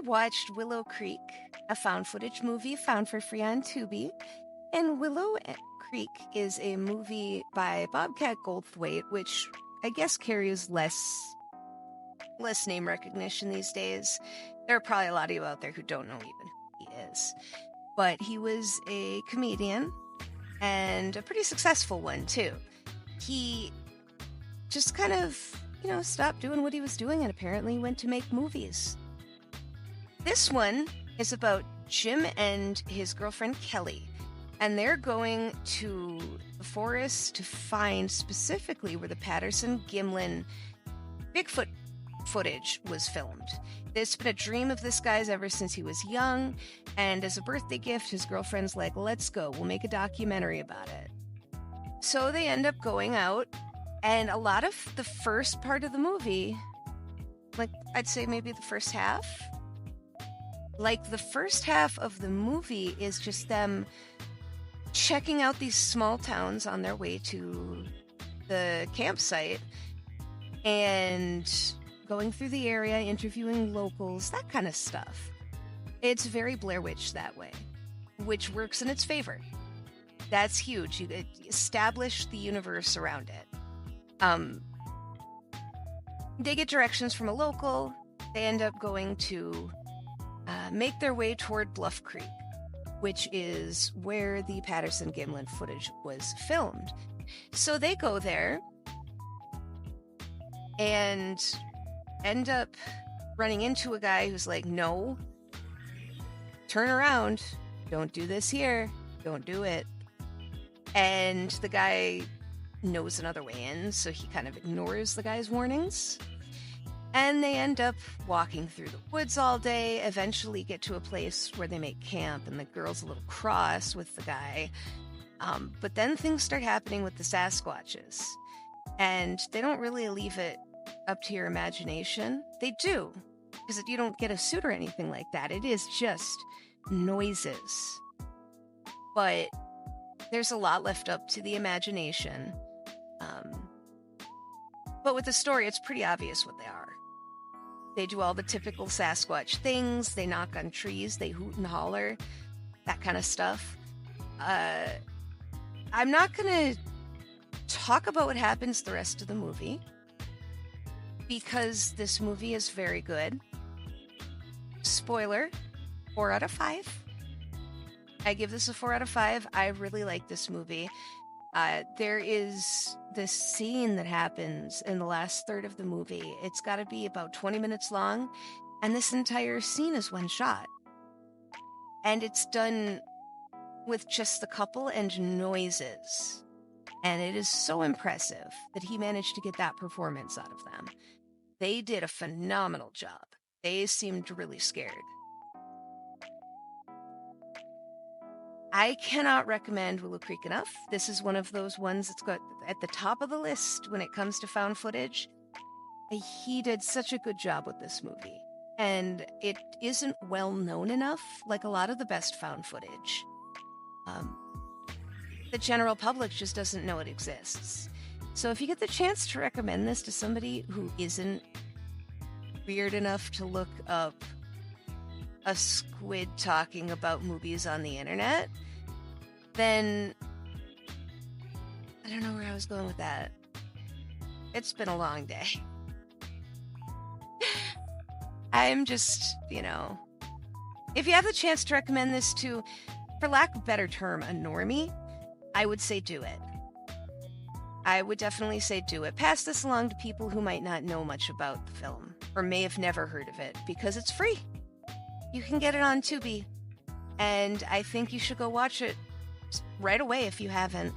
watched Willow Creek, a found footage movie found for free on Tubi. And Willow Creek is a movie by Bobcat Goldthwait, which I guess carries less name recognition these days. There are probably a lot of you out there who don't know even who he is. But he was a comedian and a pretty successful one, too. He just kind of, stopped doing what he was doing and apparently went to make movies. This one is about Jim and his girlfriend Kelly, and they're going to the forest to find specifically where the Patterson-Gimlin Bigfoot footage was filmed. It's been a dream of this guy's ever since he was young, and as a birthday gift, his girlfriend's like, let's go, we'll make a documentary about it. So they end up going out, and a lot of the first part of the movie, like I'd say maybe the first half, the first half of the movie is just them checking out these small towns on their way to the campsite and going through the area, interviewing locals, that kind of stuff. It's very Blair Witch that way, which works in its favor. That's huge. You establish the universe around it. They get directions from a local. They end up going to make their way toward Bluff Creek, which is where the Patterson-Gimlin footage was filmed. So they go there and end up running into a guy who's like, no, turn around, don't do this here, don't do it. And the guy knows another way in, so he kind of ignores the guy's warnings. And they end up walking through the woods all day, eventually get to a place where they make camp, and the girl's a little cross with the guy. But then things start happening with the Sasquatches. And they don't really leave it up to your imagination. They do, because you don't get a suit or anything like that. It is just noises. But there's a lot left up to the imagination. But with the story, it's pretty obvious what they are. They do all the typical Sasquatch things. They knock on trees. They hoot and holler. That kind of stuff. I'm not going to talk about what happens the rest of the movie, because this movie is very good. Spoiler, 4 out of 5. I give this a 4 out of 5. I really like this movie. There is this scene that happens in the last third of the movie. It's got to be about 20 minutes long, and this entire scene is one shot. And it's done with just the couple and noises. And it is so impressive that he managed to get that performance out of them. They did a phenomenal job. They seemed really scared. I cannot recommend Willow Creek enough. This is one of those ones that's got at the top of the list when it comes to found footage. He did such a good job with this movie. And it isn't well known enough, like a lot of the best found footage. The general public just doesn't know it exists. So if you get the chance to recommend this to somebody who isn't weird enough to look up a squid talking about movies on the internet, then I don't know where I was going with that. It's been a long day. I'm just, if you have the chance to recommend this to, for lack of a better term, a normie, I would say do it. I would definitely say do it. Pass this along to people who might not know much about the film or may have never heard of it, because it's free. You can get it on Tubi, and I think you should go watch it right away if you haven't.